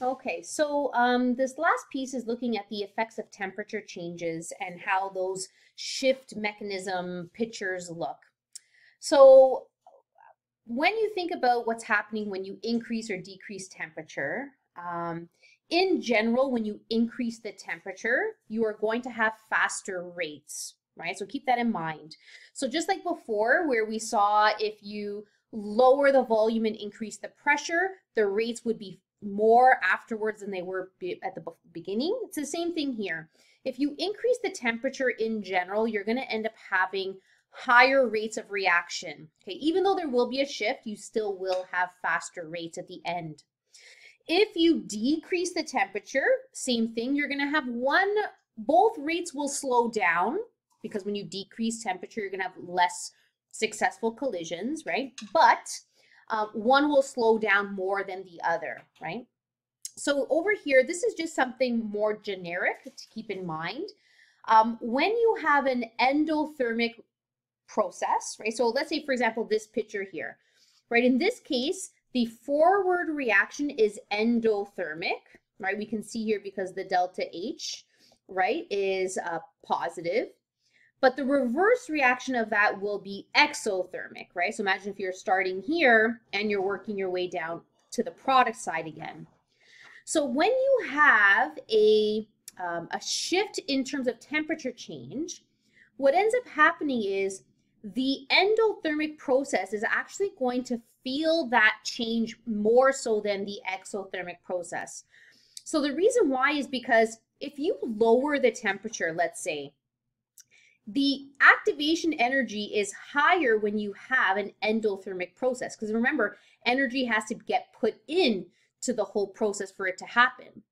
Okay, so this last piece is looking at the effects of temperature changes and how those shift mechanism pictures look. So when you think about what's happening when you increase or decrease temperature, in general, when you increase the temperature, you are going to have faster rates, right? So keep that in mind. So just like before, where we saw if you lower the volume and increase the pressure, the rates would be more afterwards than they were at the beginning. It's the same thing here. If you increase the temperature in general, you're going to end up having higher rates of reaction. Okay, even though there will be a shift, you still will have faster rates at the end. If you decrease the temperature, same thing, you're going to have both rates will slow down because when you decrease temperature, you're going to have less successful collisions, right? But one will slow down more than the other, right? So over here, this is just something more generic to keep in mind. When you have an endothermic process, right? So let's say, for example, this picture here, right? In this case, the forward reaction is endothermic, right? We can see here because the delta H, right, is positive. But the reverse reaction of that will be exothermic, right? So imagine if you're starting here and you're working your way down to the product side again. So when you have a shift in terms of temperature change, what ends up happening is the endothermic process is actually going to feel that change more so than the exothermic process. So the reason why is because if you lower the temperature, let's say, the activation energy is higher when you have an endothermic process. Because remember, energy has to get put in to the whole process for it to happen.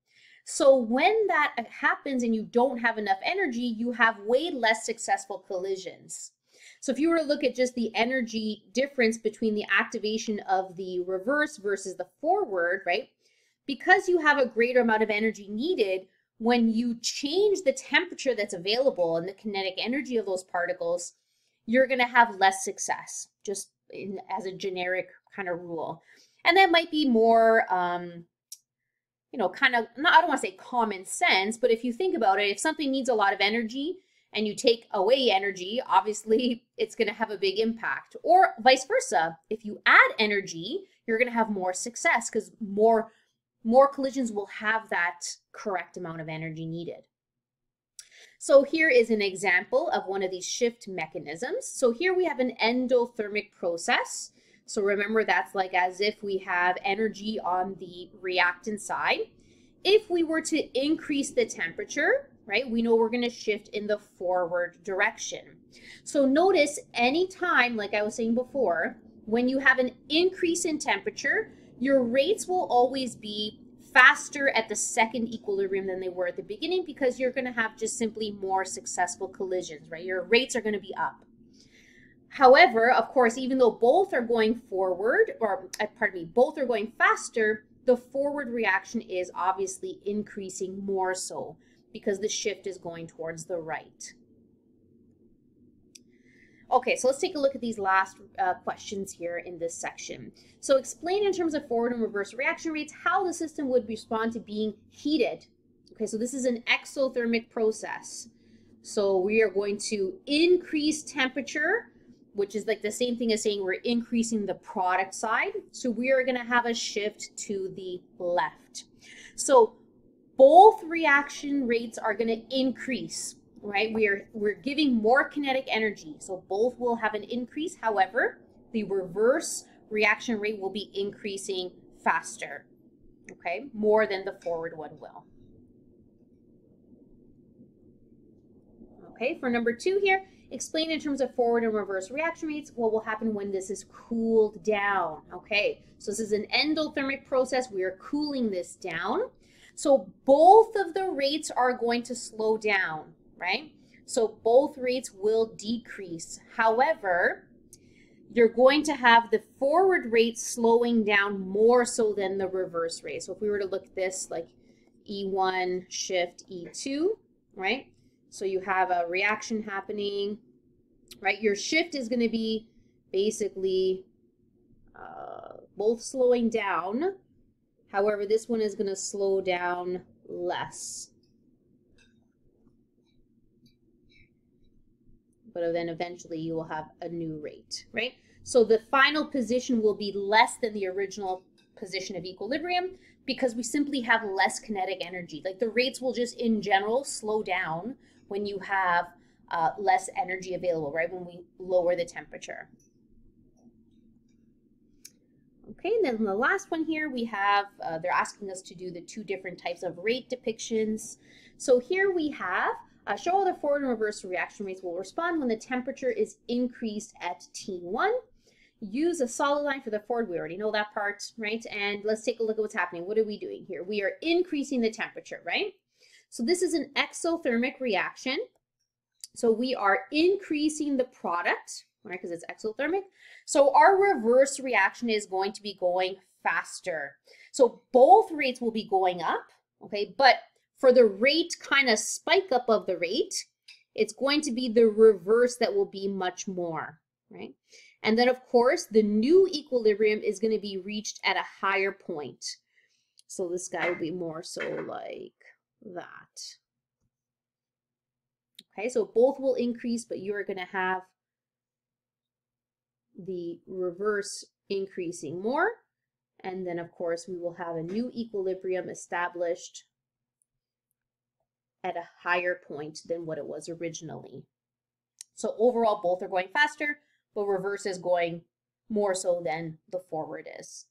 So when that happens and you don't have enough energy, you have way less successful collisions. So if you were to look at just the energy difference between the activation of the reverse versus the forward, right? Because you have a greater amount of energy needed, when you change the temperature that's available and the kinetic energy of those particles, you're going to have less success, just as a generic kind of rule. And that might be more, kind of, not, I don't want to say common sense, but if you think about it, if something needs a lot of energy and you take away energy, obviously it's going to have a big impact. Or vice versa, if you add energy, you're going to have more success because more collisions will have that correct amount of energy needed. So here is an example of one of these shift mechanisms. So here we have an endothermic process. So remember, that's like as if we have energy on the reactant side. If we were to increase the temperature, right, we know we're going to shift in the forward direction. So notice anytime, like I was saying before, when you have an increase in temperature, your rates will always be faster at the second equilibrium than they were at the beginning because you're going to have just simply more successful collisions, right? Your rates are going to be up. However, of course, even though both are going forward, or pardon me, both are going faster, the forward reaction is obviously increasing more so because the shift is going towards the right. Okay, so let's take a look at these last questions here in this section. So explain in terms of forward and reverse reaction rates how the system would respond to being heated. Okay, so this is an exothermic process. So we are going to increase temperature, which is like the same thing as saying we're increasing the product side. So we are going to have a shift to the left. So both reaction rates are going to increase, right? We're giving more kinetic energy. So both will have an increase. However, the reverse reaction rate will be increasing faster, okay? More than the forward one will. Okay, for number 2 here, explain in terms of forward and reverse reaction rates what will happen when this is cooled down. Okay, so this is an endothermic process. We are cooling this down. So both of the rates are going to slow down, right? So both rates will decrease. However, you're going to have the forward rate slowing down more so than the reverse rate. So if we were to look at this like E1 shift E2, right? So you have a reaction happening, right? Your shift is going to be basically both slowing down. However, this one is going to slow down less. But then eventually you will have a new rate, right? So the final position will be less than the original position of equilibrium because we simply have less kinetic energy. Like the rates will just in general slow down when you have less energy available, right? When we lower the temperature. Okay, and then the last one here we have, they're asking us to do the two different types of rate depictions. So here we have, show how the forward and reverse reaction rates will respond when the temperature is increased at T1. Use a solid line for the forward. We already know that part, right? And let's take a look at what's happening. What are we doing here? We are increasing the temperature, right? So this is an exothermic reaction. So we are increasing the product, right? Because it's exothermic. So our reverse reaction is going to be going faster. So both rates will be going up, okay? But for the rate kind of spike up of the rate, it's going to be the reverse that will be much more, right? And then of course, the new equilibrium is going to be reached at a higher point. So this guy will be more so like that. Okay, so both will increase, but you're going to have the reverse increasing more. And then of course, we will have a new equilibrium established at a higher point than what it was originally. So overall, both are going faster, but reverse is going more so than the forward is.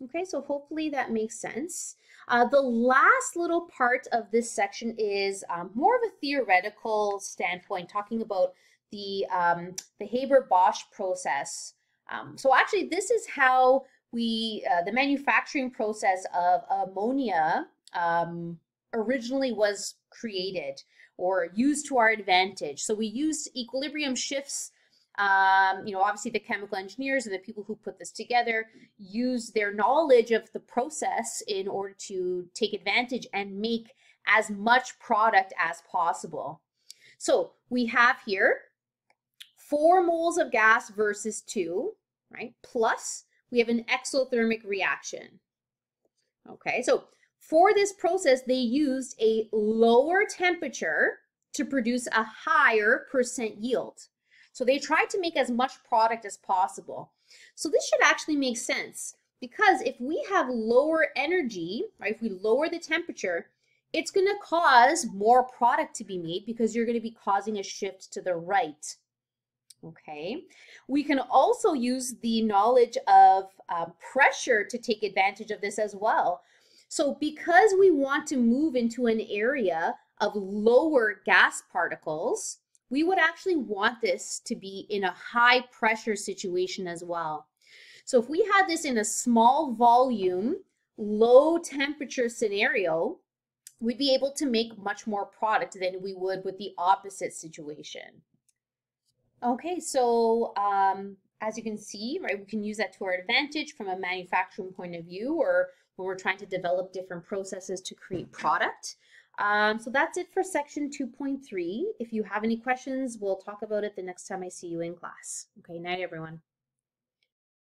Okay, so hopefully that makes sense. The last little part of this section is more of a theoretical standpoint, talking about the Haber-Bosch process. So actually, this is how we, the manufacturing process of ammonia originally was created or used to our advantage. So we used equilibrium shifts. You know, obviously the chemical engineers and the people who put this together use their knowledge of the process in order to take advantage and make as much product as possible. So we have here 4 moles of gas versus 2, right? Plus we have an exothermic reaction. Okay, so for this process, they used a lower temperature to produce a higher percent yield. So they tried to make as much product as possible. So this should actually make sense because if we have lower energy, right, if we lower the temperature, it's going to cause more product to be made because you're going to be causing a shift to the right. Okay, we can also use the knowledge of pressure to take advantage of this as well. So because we want to move into an area of lower gas particles, we would actually want this to be in a high pressure situation as well. So if we had this in a small volume, low temperature scenario, we'd be able to make much more product than we would with the opposite situation. Okay, so as you can see, right, we can use that to our advantage from a manufacturing point of view or when we're trying to develop different processes to create product. So that's it for section 2.3. If you have any questions, we'll talk about it the next time I see you in class. Okay, night everyone.